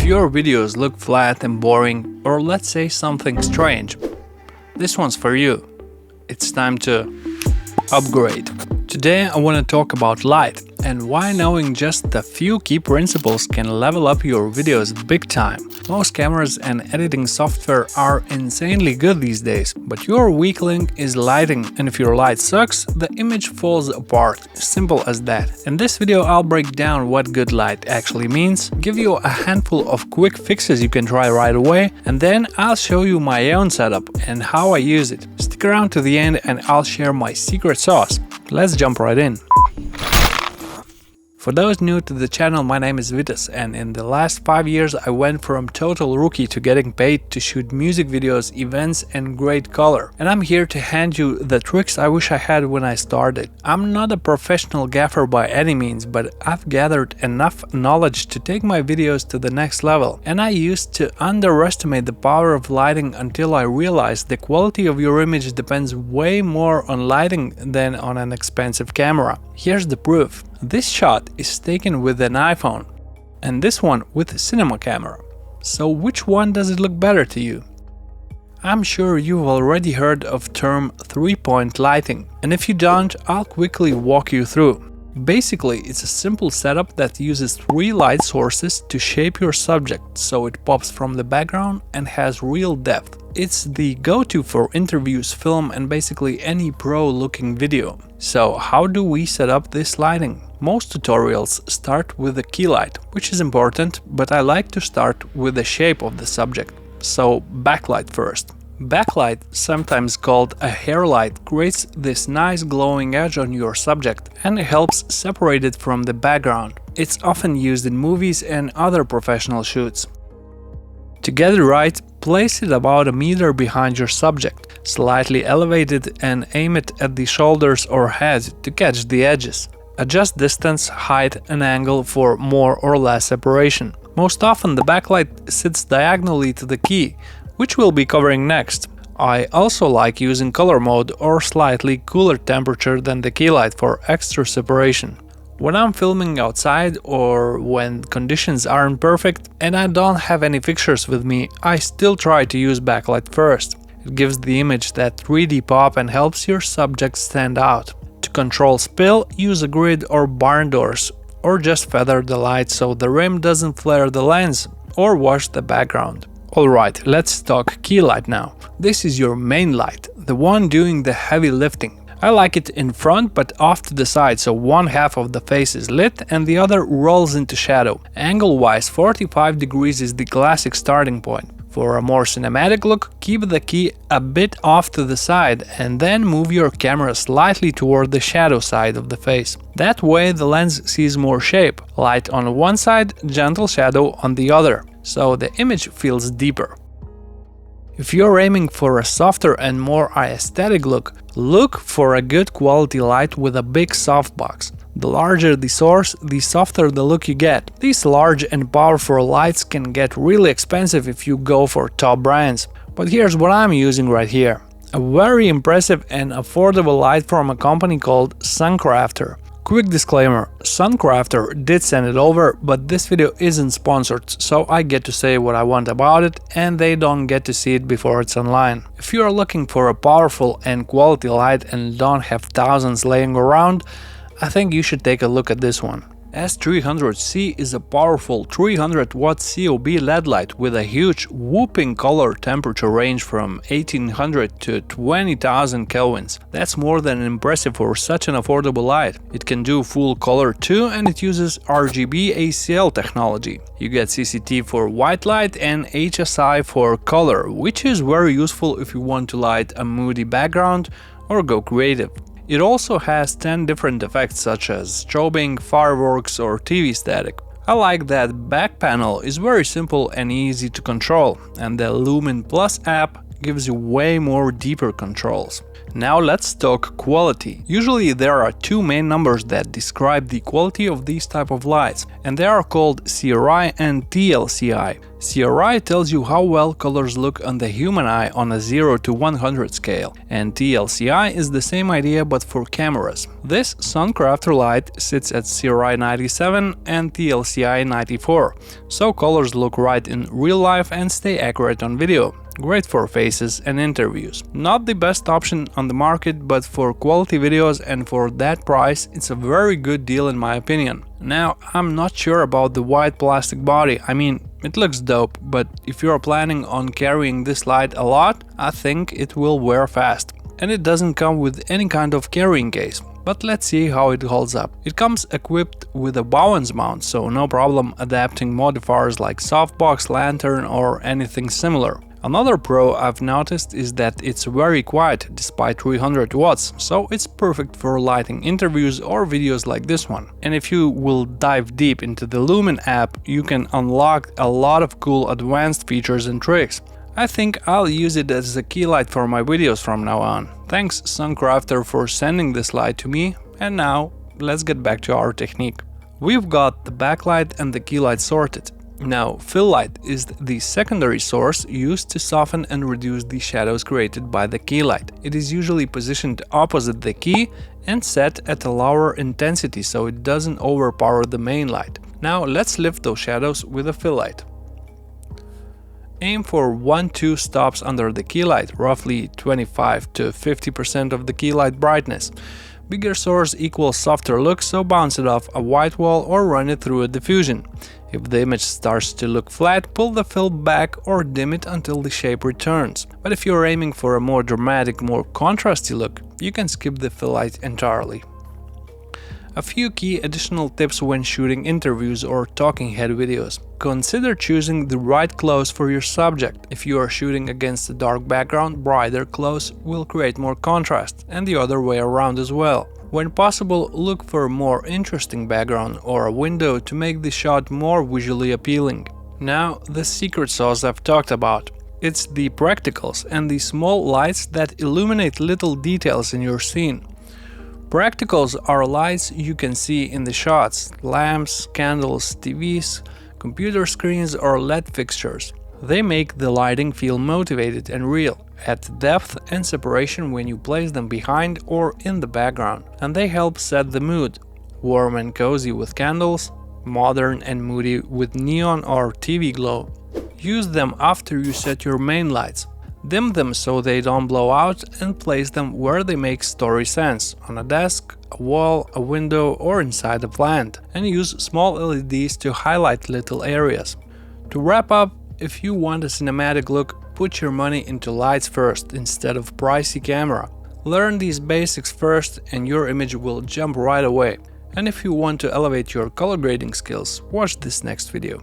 your videos look flat and boring, or let's say something strange, this one's for you. It's time to upgrade. Today I want to talk about light and why knowing just a few key principles can level up your videos big time. Most cameras and editing software are insanely good these days, but your weak link is lighting, and if your light sucks, the image falls apart. Simple as that. In this video I'll break down what good light actually means, give you a handful of quick fixes you can try right away, and then I'll show you my own setup and how I use it. Stick around to the end and I'll share my secret sauce. Let's jump right in. For those new to the channel, my name is Vitas, and in the last 5 years I went from total rookie to getting paid to shoot music videos, events and great color. And I'm here to hand you the tricks I wish I had when I started. I'm not a professional gaffer by any means, but I've gathered enough knowledge to take my videos to the next level. And I used to underestimate the power of lighting until I realized the quality of your image depends way more on lighting than on an expensive camera. Here's the proof. This shot is taken with an iPhone and this one with a cinema camera. So which one does it look better to you? I'm sure you've already heard of term 3-point lighting, and if you don't, I'll quickly walk you through. Basically, it's a simple setup that uses 3 light sources to shape your subject so it pops from the background and has real depth. It's the go-to for interviews, film and basically any pro-looking video. So how do we set up this lighting? Most tutorials start with a key light, which is important, but I like to start with the shape of the subject. So backlight first. Backlight, sometimes called a hair light, creates this nice glowing edge on your subject and helps separate it from the background. It's often used in movies and other professional shoots. To get it right, place it about a meter behind your subject, slightly elevate it and aim it at the shoulders or head to catch the edges. Adjust distance, height and angle for more or less separation. Most often the backlight sits diagonally to the key, which we'll be covering next. I also like using color mode or slightly cooler temperature than the key light for extra separation. When I'm filming outside or when conditions aren't perfect and I don't have any fixtures with me, I still try to use backlight first. It gives the image that 3D pop and helps your subject stand out. To control spill, use a grid or barn doors, or just feather the light so the rim doesn't flare the lens or wash the background. Alright, let's talk key light now. This is your main light, the one doing the heavy lifting. I like it in front but off to the side, so one half of the face is lit and the other rolls into shadow. Angle-wise, 45 degrees is the classic starting point. For a more cinematic look, keep the key a bit off to the side and then move your camera slightly toward the shadow side of the face. That way the lens sees more shape, light on one side, gentle shadow on the other, so the image feels deeper. If you're aiming for a softer and more aesthetic look for a good quality light with a big softbox. The larger the source, the softer the look you get. These large and powerful lights can get really expensive if you go for top brands. But here's what I'm using right here. A very impressive and affordable light from a company called SunCrafter. Quick disclaimer, SunCrafter did send it over, but this video isn't sponsored, so I get to say what I want about it and they don't get to see it before it's online. If you are looking for a powerful and quality light and don't have thousands laying around, I think you should take a look at this one. S300C is a powerful 300 watt COB LED light with a huge whooping color temperature range from 1800 to 20,000 kelvins. That's more than impressive for such an affordable light. It can do full color too, and it uses RGB ACL technology. You get CCT for white light and HSI for color, which is very useful if you want to light a moody background or go creative. It also has 10 different effects such as strobing, fireworks or TV static. I like that back panel is very simple and easy to control, and the Lumen Plus app gives you way more deeper controls. Now let's talk quality. Usually there are two main numbers that describe the quality of these type of lights, and they are called CRI and TLCI. CRI tells you how well colors look on the human eye on a 0 to 100 scale, and TLCI is the same idea but for cameras. This SunCrafter light sits at CRI 97 and TLCI 94, so colors look right in real life and stay accurate on video. Great for faces and interviews. Not the best option on the market, but for quality videos and for that price, it's a very good deal in my opinion. Now, I'm not sure about the white plastic body. I mean, it looks dope, but if you're planning on carrying this light a lot, I think it will wear fast. And it doesn't come with any kind of carrying case. But let's see how it holds up. It comes equipped with a balance mount, so no problem adapting modifiers like softbox, lantern or anything similar. Another pro I've noticed is that it's very quiet despite 300 watts, so it's perfect for lighting interviews or videos like this one. And if you will dive deep into the Lumen app, you can unlock a lot of cool advanced features and tricks. I think I'll use it as a key light for my videos from now on. Thanks SunCrafter for sending this light to me, and now let's get back to our technique. We've got the backlight and the key light sorted. Now, fill light is the secondary source used to soften and reduce the shadows created by the key light. It is usually positioned opposite the key and set at a lower intensity so it doesn't overpower the main light. Now let's lift those shadows with a fill light. Aim for 1-2 stops under the key light, roughly 25 to 50% of the key light brightness. Bigger source equals softer look, so bounce it off a white wall or run it through a diffusion. If the image starts to look flat, pull the fill back or dim it until the shape returns. But if you're aiming for a more dramatic, more contrasty look, you can skip the fill light entirely. A few key additional tips when shooting interviews or talking head videos. Consider choosing the right clothes for your subject. If you are shooting against a dark background, brighter clothes will create more contrast, and the other way around as well. When possible, look for a more interesting background or a window to make the shot more visually appealing. Now, the secret sauce I've talked about. It's the practicals and the small lights that illuminate little details in your scene. Practicals are lights you can see in the shots: lamps, candles, TVs, computer screens or LED fixtures. They make the lighting feel motivated and real, add depth and separation when you place them behind or in the background, and they help set the mood. Warm and cozy with candles, modern and moody with neon or TV glow. Use them after you set your main lights. Dim them so they don't blow out and place them where they make story sense, on a desk, a wall, a window or inside a plant, and use small LEDs to highlight little areas. To wrap up, if you want a cinematic look, put your money into lights first instead of pricey camera. Learn these basics first and your image will jump right away. And if you want to elevate your color grading skills, watch this next video.